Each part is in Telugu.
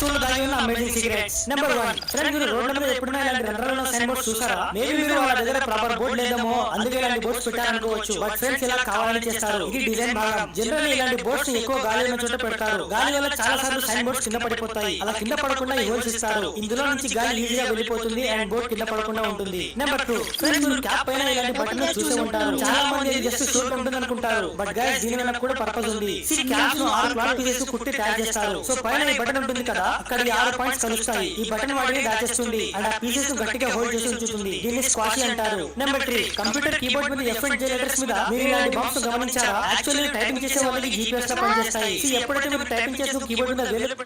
వస్తువులు దాగి ఉన్న అమేజింగ్ సీక్రెట్స్. నెంబర్ 1, ఫ్రెండ్స్ మీరు రోడ్ల మీద ఎప్పుడైనా ఇలాంటి రంధ్రాలున్న సైన్ బోర్డ్స్ చూసారా? మేబీ మీరు వాళ్ళ దగ్గర ప్రాపర్ బోర్డు లేదేమో, అందుకే ఇలాంటి బోర్డ్స్ పెట్టారనుకోవచ్చు. బట్ ఫ్రెండ్స్ ఇలా కావాలని చేస్తారు. ఇది డిజైన్ భాగం. జనరల్లీ ఇలాంటి బోర్డ్స్ ఎక్కువ గాలి ఉన్న చోట పెడతారు. గాలి వల్ల చాలా సార్లు సైన్ బోర్డ్స్ కింద పడిపోతాయి. అలా కింద పడకుండా ఈ హోల్స్ ఇస్తారు. ఇందులో నుంచి గాలి ఈజీగా వెళ్ళిపోతుంది అండ్ బోర్డ్ కింద పడకుండా ఉంటుంది. నెంబర్ 2, ఫ్రెండ్స్ మీరు క్యాప్ పైన ఇలాంటి బటన్ చూసి ఉంటారు. చాలా మంది జస్ట్ షూట్ ఉంటుంది అనుకుంటారు. బట్ గైస్ దీని వెనక కూడా పర్పస్ ఉంది. క్యాప్స్ ను 6 క్లాత్ పీసెస్ కుట్టి తయారు చేస్తారు. సో పైన ఈ బటన్ ఉంటుంది కదా, అక్కడ 6 పాయింట్స్ కలుస్తాయి. ఈ బటన్ వాటిని దాచేస్తుంది అండ్ ఆ పీసెస్ ను గట్టిగా హోల్డ్ చేసి ఉంచుతుంది. దీన్ని స్క్వాషీ అంటారు. నెంబర్ 3, కంప్యూటర్ కీబోర్డ్ మీద F and J లెటర్స్ మీద మీరు ఇలాంటి బంప్స్ గమనించారా? యాక్చువల్లీ టైపింగ్ చేసే వాళ్ళకి GPS లా పనిచేస్తాయి. ఎప్పుడైతే మీరు టైపింగ్ చేస్తూ కీబోర్డ్ మీద వేలు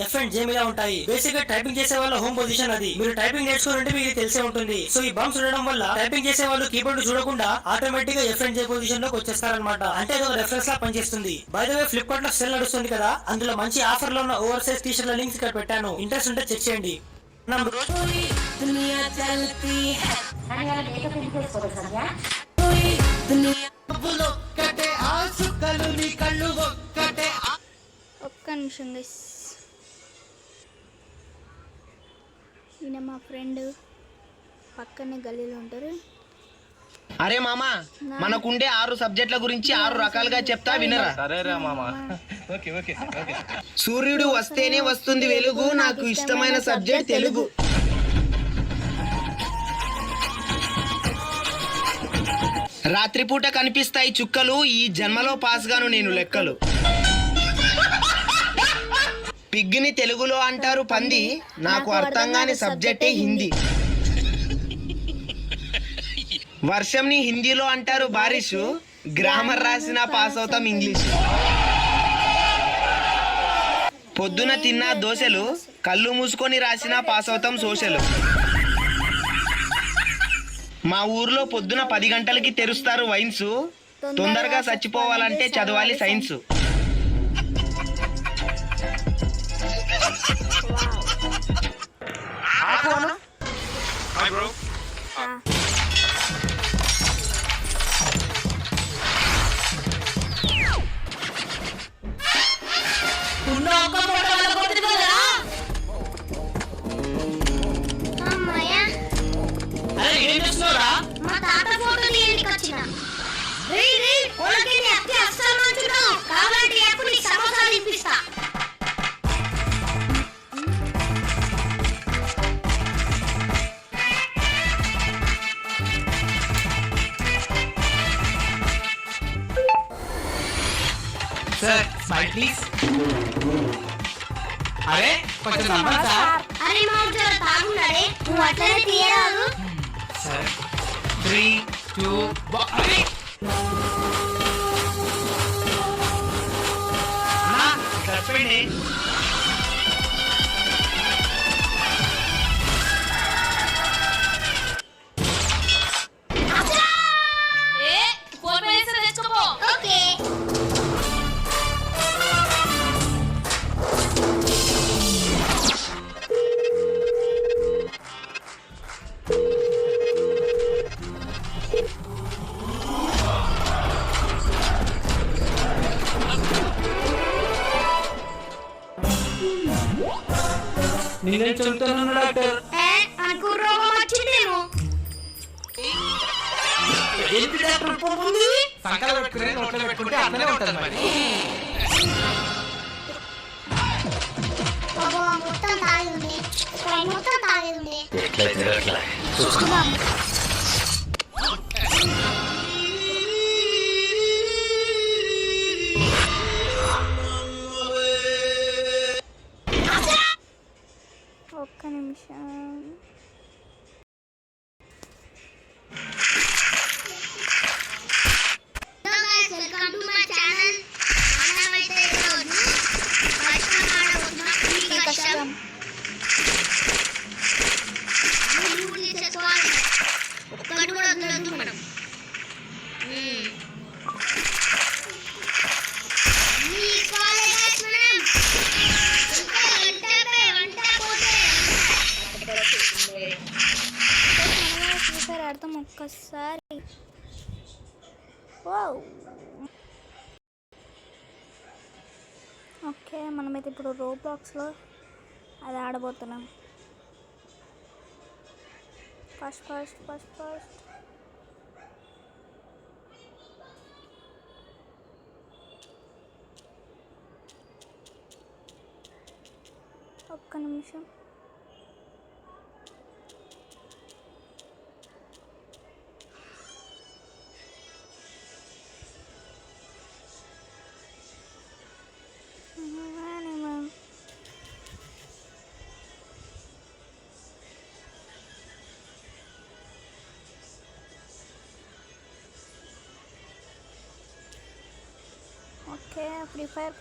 F and J మీద ఉంటాయి. బేసిక్ గా టైపింగ్ చేసే వాళ్ళ హోమ్ పొజిషన్ అది. మీరు టైపింగ్ నేర్చుకుంటే మీకు తెలిసే ఉంటుంది. సో ఈ బంప్స్ ఉండడం వల్ల టైపింగ్ చేసే వాళ్ళు కీబోర్డ్ చూడకుండా ఆటోమేటిక్ గా F and J పొజిషన్ లోకి వచ్చేస్తారన్నమాట. అంటే అది రెఫరెన్స్ లా పనిచేస్తుంది. బై ద వే ఫ్లిప్కార్ట్ లో సేల్ నడుస్తుంది కదా, అందులో మంచి ఆఫర్ లో ఉన్న ఓవర్ సైజ్ టీ షర్ట్ల లింక్స్ ఇక్కడ పెట్టాను. ఇంట్రెస్ట్ ఉంటే చెక్ చేయండి. ఒక్క నిమిషం గైస్, ఈయన మా ఫ్రెండ్ పక్కనే గల్లీలో ఉంటారు. అరే మామా, మనకుండే 6 సబ్జెక్టుల గురించి 6 రకాలుగా చెప్తా వినరా? సరేరా మామా. సూర్యుడు వస్తేనే వస్తుంది వెలుగు, నాకు ఇష్టమైన సబ్జెక్ట్ తెలుగు. రాత్రిపూట కనిపిస్తాయి చుక్కలు, ఈ జన్మలో పాస్ గాను నేను లెక్కలు. పిగ్గిని తెలుగులో అంటారు పంది, నాకు అర్థం కాని సబ్జెక్టే హిందీ. వర్షంని హిందీలో అంటారు బారిషు, గ్రామర్ రాసినా పాస్ అవుతాం ఇంగ్లీష్. పొద్దున తిన్న దోశలు, కళ్ళు మూసుకొని రాసినా పాస్ అవుతాం సోషలు. మా ఊర్లో పొద్దున 10 గంటలకి తెరుస్తారు వైన్స్, తొందరగా చచ్చిపోవాలంటే చదవాలి సైన్స్. Hi bro. మా తాత ఫోటో తీయడానికి వచ్చిన. కావాలంటే ఎప్పుడు సమోసాలు ఇప్పిస్తా. Sir smile please. అరే కొంచెం నమ్మరా సార్? అరే మా జర తాగున్నాడే, నువ్వు అట్లనే తీయరాదు. సరే 3 2 1. అన్నా చెప్పండి. నేనేం చెబుతున్నాను డాక్టర్? నాకు రోగం వచ్చిందేమో. ఏంటి డాక్టర్ పోతుంది? సంకల పెట్టుకునే నోట్లో పెట్టుకుంటే అట్లనే ఉంటుంది మరి. మొత్తం తాగి ఉంది, మొత్తం తాగి ఉంది. ఒక్క నిమిషం. Welcome to my channel. మనమైతే ఈరోజు కష్టం ఆడబోతున్నాం. ఈ కష్టం ఊరిని చేసుకోవాలి, ఒక్కటి కూడా వదలొద్దు మనం. అర్థం ఒక్కసారి. ఓకే, మనమైతే ఇప్పుడు రోబ్లాక్స్లో అది ఆడబోతున్నాం. ఫస్ట్ ఒక్క నిమిషం. Okay, free fire.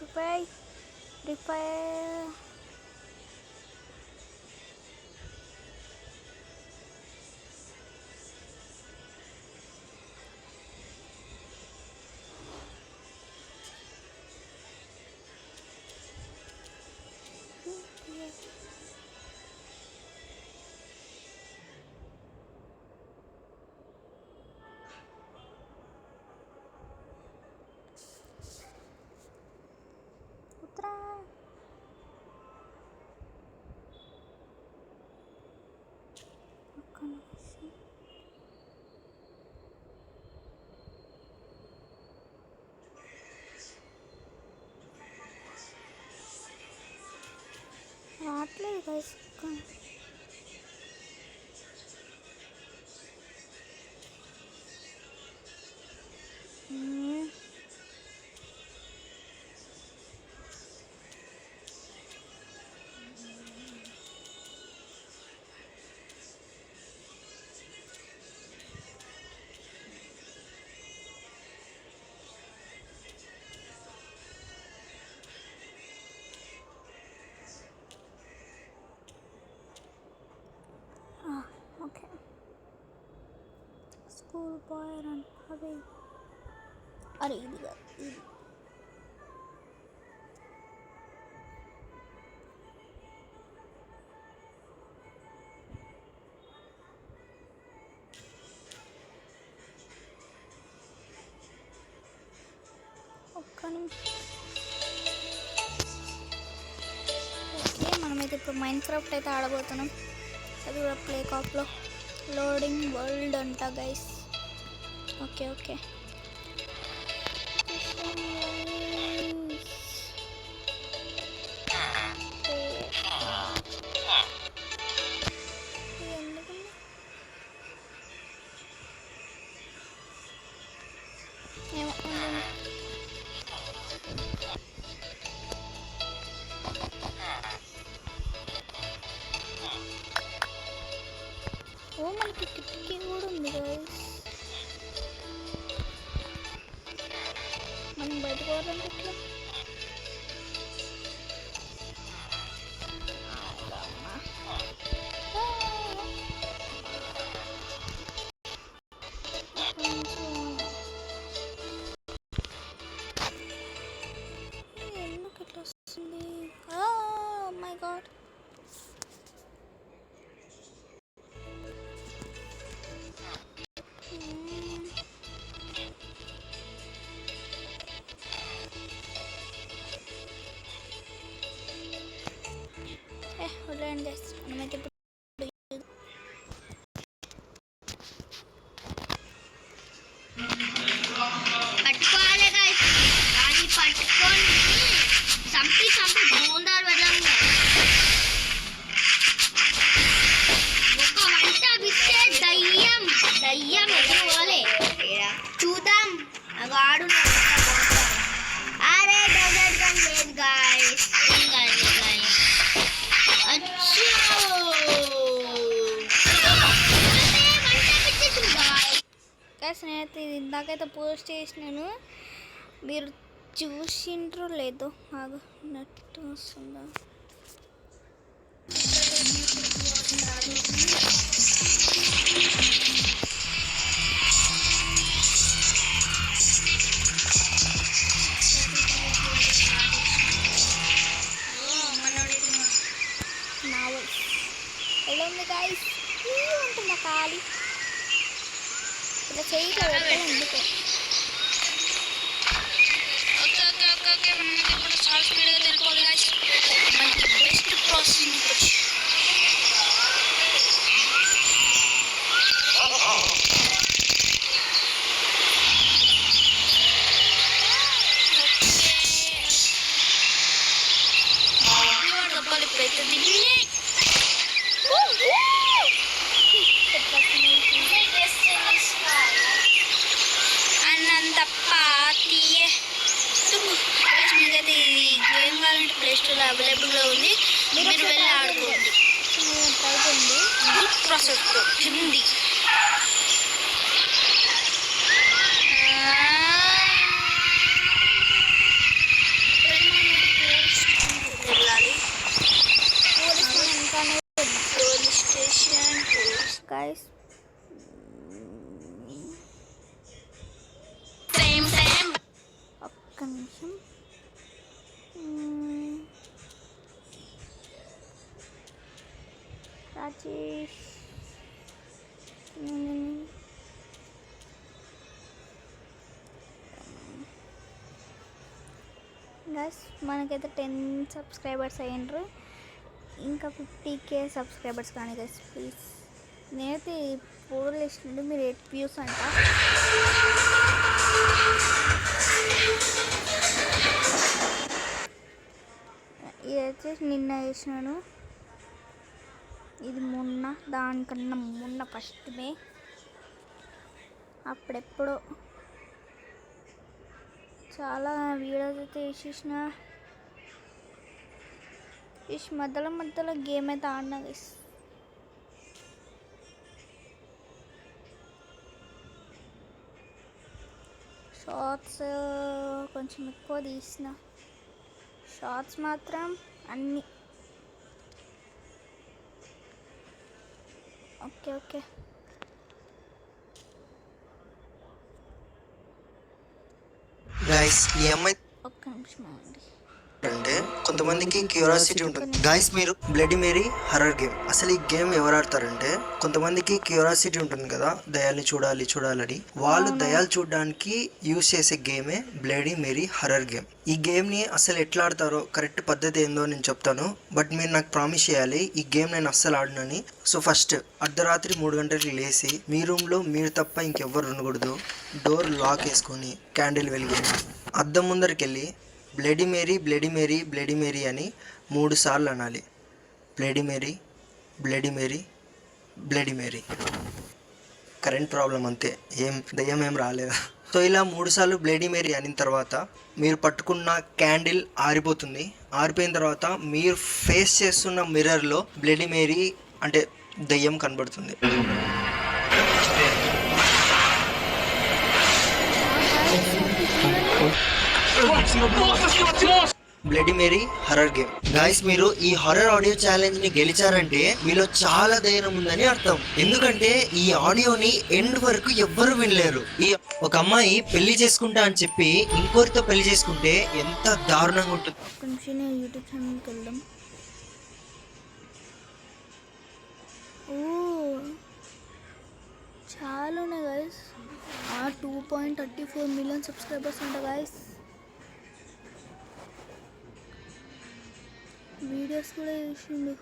ఉత్తరా ఒక్క నిమిషం. రావట్లేదు guys. Okay, school bye run away. అరే ఇది కాదు, ఇది ఒక్క నిమిషం. ఓకే, మనమైతే ఇప్పుడు మైన్క్రాఫ్ట్ అయితే ఆడబోతున్నాం. అది కూడా ప్లే కాప్లో. లోడింగ్ వరల్డ్ అంట గైస్. ఓకే ఓ మనకి కిటికీ కూడా ఉంది గైస్. మనం బయటకు పోవాలంటే ఎట్లా? ఎందుకు ఇట్లా వస్తుంది? Oh my god. వదిలేండి గైస్, మనమైతే ఇప్పుడు పట్టుకోవాలి guys. దాన్ని పట్టుకొని చంపి బోందాలు వెళ్ళాం. ఒక వంట బిస్తే దయ్యం ఎదురుకోలే చూద్దాం. ఆడు అరే డెజర్ట్ గన్ లేదు గాయస్. గైస్, నేనైతే ఇది ఇందాకైతే పోస్ట్ చేసినాను, మీరు చూసిండ్రో లేదో. బాగా నెట్ వస్తుందా? ఎలా ఉంది గైస్? ఉంటుంది ఖాళీ ఇలా చేయగా పెట్టడం ఎందుకు? ఓకే మనం ఇప్పుడు చాలా స్పీడ్గా ఇప్పుడైతే దిగి అన్నంత పాతీయే మీకైతే ఈ గేమ్ కావాలంటే ప్లే స్టోర్లో అవైలబుల్గా ఉంది, మీరు వెళ్ళి ఆడుకోండి. గుడ్ ప్రాసెస్తో హిందీ వెళ్ళాలి. Police station guys. ఒక్క నిమిషం. రాజేష్ గైస్ మనకైతే 10 సబ్స్క్రైబర్స్ అయ్యిండ్రు. ఇంకా 50K సబ్స్క్రైబర్స్ కానీ గైస్ ప్లీజ్. నేనైతే ఫోర్ వేసినట్టు మీరు 8 వ్యూస్ అంట. ఇదైతే నిన్న వేసినాను, ఇది మొన్న, దానికన్నా మొన్న ఫస్ట్ మే, అప్పుడెప్పుడో చాలా వీడియోస్ అయితే వేసేసిన. మధ్యలో గేమ్ అయితే ఆడినా గైస్. షార్ట్స్ కొంచెం ఎక్కువ తీసిన, షార్ట్స్ మాత్రం అన్నీ ఓకే. గైస్ ఈ అమ్మాయి ఒక్క నిమిషం అండి. అంటే కొంతమందికి క్యూరియాసిటీ ఉంటుంది. గైస్ మీరు బ్లడీ మేరీ హర్రర్ గేమ్, అసలు ఈ గేమ్ ఎవరు ఆడతారంటే కొంతమందికి క్యూరియాసిటీ ఉంటుంది కదా, దయాల్ని చూడాలని. వాళ్ళు దయాలు చూడడానికి యూజ్ చేసే గేమే బ్లడీ మేరీ హర్రర్ గేమ్. ఈ గేమ్ ని అసలు ఎట్లా ఆడతారో కరెక్ట్ పద్ధతి ఏందో నేను చెప్తాను, బట్ మీరు నాకు ప్రామిస్ చేయాలి ఈ గేమ్ నేను అస్సలు ఆడనని. సో ఫస్ట్ అర్ధరాత్రి 3 గంటలకి లేచి మీ రూమ్ లో మీరు తప్ప ఇంకెవ్వరు ఉండకూడదు, డోర్ లాక్ వేసుకొని క్యాండిల్ వెలిగేయండి. అద్దం ముందరికి వెళ్ళి బ్లడీ మేరీ అని 3 సార్లు అనాలి. Bloody Mary. కరెంట్ ప్రాబ్లం అంతే, దయ్యం ఏం రాలేదు. సో ఇలా 3 సార్లు బ్లడీ మేరీ అనిన తర్వాత మీరు పట్టుకున్న క్యాండిల్ ఆరిపోతుంది. ఆరిపోయిన తర్వాత మీరు ఫేస్ చేస్తున్న మిర్రర్లో బ్లడీ మేరీ అంటే దయ్యం కనబడుతుంది. Bloody Mary horror game. Guys మీరు ఈ హర్రర్ ఆడియో ఛాలెంజ్ ని గెలిచారంటే మీలో చాలా ధైర్యం ఉందని అర్థం. ఎందుకంటే ఈ ఆడియోని ఎండ్ వరకు ఎవ్వరు వినలేరు. ఈ ఒక అమ్మాయి పెళ్లి చేసుకుంటా అని చెప్పి ఇంకోరితో పెళ్లి చేసుకుంటే ఎంత దారుణంగా ఉంటుంది. యూట్యూబ్ ఛానల్కి వెళ్దాం. చాలా ఉన్నాయి గైస్. 2.34 మిలియన్ సబ్స్క్రైబర్స్ అంట గైస్. వీడియోస్ కూడా చేసిండు.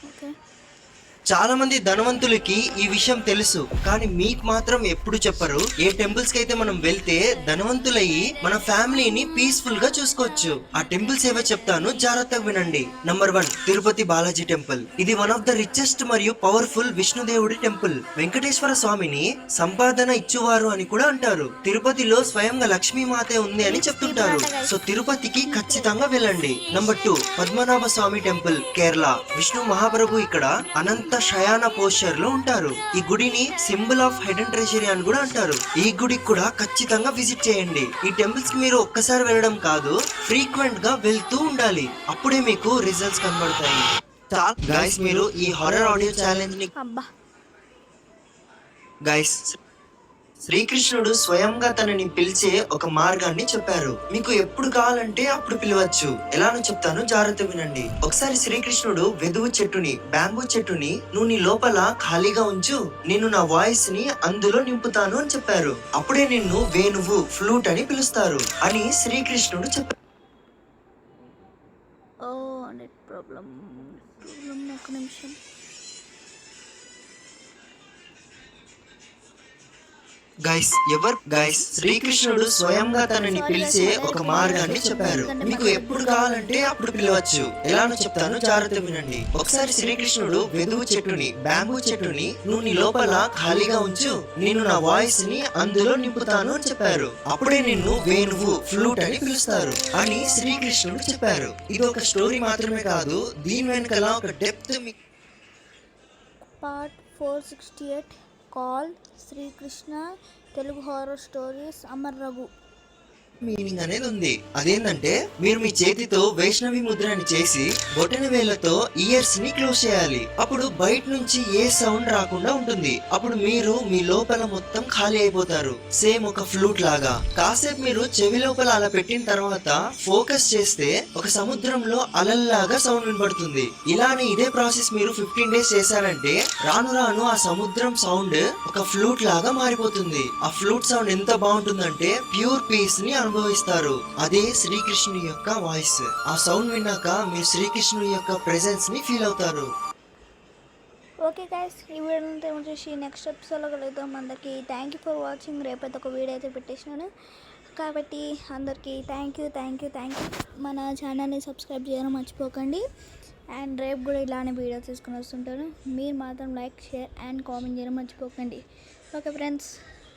ఓకే. చాలా మంది ధనవంతులకి ఈ విషయం తెలుసు, కానీ మీకు మాత్రం ఎప్పుడు చెప్పరు. ఏ టెంపుల్స్ కి అయితే మనం వెళ్తే ధనవంతులయ్యి మన ఫ్యామిలీని పీస్ఫుల్ గా చూసుకోవచ్చు. ఆ టెంపుల్స్ ఏవో చెప్తాను, జాగ్రత్తగా వినండి. Number 1 Tirupati Balaji temple. ఇది వన్ ఆఫ్ ద రిచెస్ట్ మరియు పవర్ఫుల్ విష్ణుదేవుడి టెంపుల్. వెంకటేశ్వర స్వామిని సంపాదన ఇచ్చువారు అని కూడా అంటారు. తిరుపతిలో స్వయంగా లక్ష్మీమాతే ఉంది అని చెప్తుంటారు. సో తిరుపతికి ఖచ్చితంగా వెళ్ళండి. నంబర్ 2 పద్మనాభ స్వామి టెంపుల్, కేరళ. విష్ణు మహాప్రభు ఇక్కడ అనంత శయాన పోస్చర్ లో ఉంటారు. ఈ గుడిని సింబల్ ఆఫ్ హిడెన్ ట్రెజరీ అని కూడా అంటారు. ఈ గుడికి కూడా ఖచ్చితంగా విజిట్ చేయండి. ఈ టెంపుల్స్ కి మీరు ఒక్కసారి వెళ్ళడం కాదు, ఫ్రీక్వెంట్ గా వెళ్తూ ఉండాలి. అప్పుడే మీకు రిజల్ట్స్ కనబడతాయి. గైస్ మీరు ఈ హారర్ ఆడియో ఛాలెంజ్ ని గైస్ శ్రీకృష్ణుడు స్వయంగా తనని పిలిచే ఒక మార్గాన్ని చెప్పారు. మీకు ఎప్పుడు కావాలంటే అప్పుడు పిలవచ్చు. ఎలానో చెప్తాను, జాగ్రత్త వినండి. ఒకసారి శ్రీకృష్ణుడు వెదువు చెట్టుని, బ్యాంబూ చెట్టుని నువ్వు నీ లోపల ఖాళీగా ఉంచు, నేను నా వాయిస్ ని అందులో నింపుతాను అని చెప్పారు. అప్పుడే నిన్ను వేణువు, ఫ్లూట్ అని పిలుస్తారు అని శ్రీకృష్ణుడు చెప్పారు. ప్రాబ్లం ఒక నిమిషం. గైస్ శ్రీకృష్ణుడు స్వయంగా తనని పిలిచే ఒక మార్గాన్ని చెప్పారు. మీకు ఎప్పుడు కావాలంటే అప్పుడు పిలవచ్చు. ఎలానో చెప్తాను, జాగ్రత్త వినండి. ఒకసారి శ్రీకృష్ణుడు వెదువు చెట్టుని, బ్యాంబూ చెట్టుని నువ్వు నీ లోపల ఖాళీగా ఉంచు, నేను నా వాయిస్ ని అందులో నింపుతాను అని చెప్పారు. అప్పుడే నిన్ను వేణువు, ఫ్లూట్ అని పిలుస్తారు అని శ్రీకృష్ణుడు చెప్పారు. ఇది ఒక స్టోరీ మాత్రమే కాదు, దీని వెనకాల ఒక depth part 468 call Srikrishna Telugu horror stories Amar Raghu meaning అనేది ఉంది. అదేంటంటే మీరు మీ చేతితో వైష్ణవి ముద్రని చేసి బొటన వేళ్లతో ఇయర్స్ ని క్లోజ్ చేయాలి. అప్పుడు బయట నుంచి ఏ సౌండ్ రాకుండా ఉంటుంది. అప్పుడు మీరు మీ లోపల మొత్తం ఖాళీ అయిపోతారు, సేమ్ ఒక ఫ్లూట్ లాగా. కాసేపు మీరు చెవి లోపల అలా పెట్టిన తర్వాత ఫోకస్ చేస్తే ఒక సముద్రంలో అలల్లాగా సౌండ్ వినబడుతుంది. ఇలానే ఇదే ప్రాసెస్ మీరు 15 days చేశారంటే రాను రాను ఆ సముద్రం సౌండ్ ఒక ఫ్లూట్ లాగా మారిపోతుంది. ఆ ఫ్లూట్ సౌండ్ ఎంత బాగుంటుందంటే ప్యూర్ పీస్ ని అనుభవిస్తారు. అదే శ్రీకృష్ణుని యొక్క వాయిస్. ఆ సౌండ్ విన్నాక మీరు శ్రీకృష్ణుని యొక్క ప్రెజెన్స్ ని ఫీల్ అవుతారు. ఓకే గైస్, ఈ వీడియో చూసి నెక్స్ట్ ఎపిసోడ్లో కలుగుతాం. అందరికీ థ్యాంక్ యూ ఫర్ వాచింగ్. రేపైతే ఒక వీడియో అయితే పెట్టేసినాను కాబట్టి అందరికీ థ్యాంక్ యూ. మన ఛానల్ని సబ్స్క్రైబ్ చేయడం మర్చిపోకండి. అండ్ రేపు కూడా ఇలానే వీడియో తీసుకుని వస్తుంటాను. మీరు మాత్రం లైక్, షేర్ అండ్ కామెంట్ చేయడం మర్చిపోకండి. Okay friends.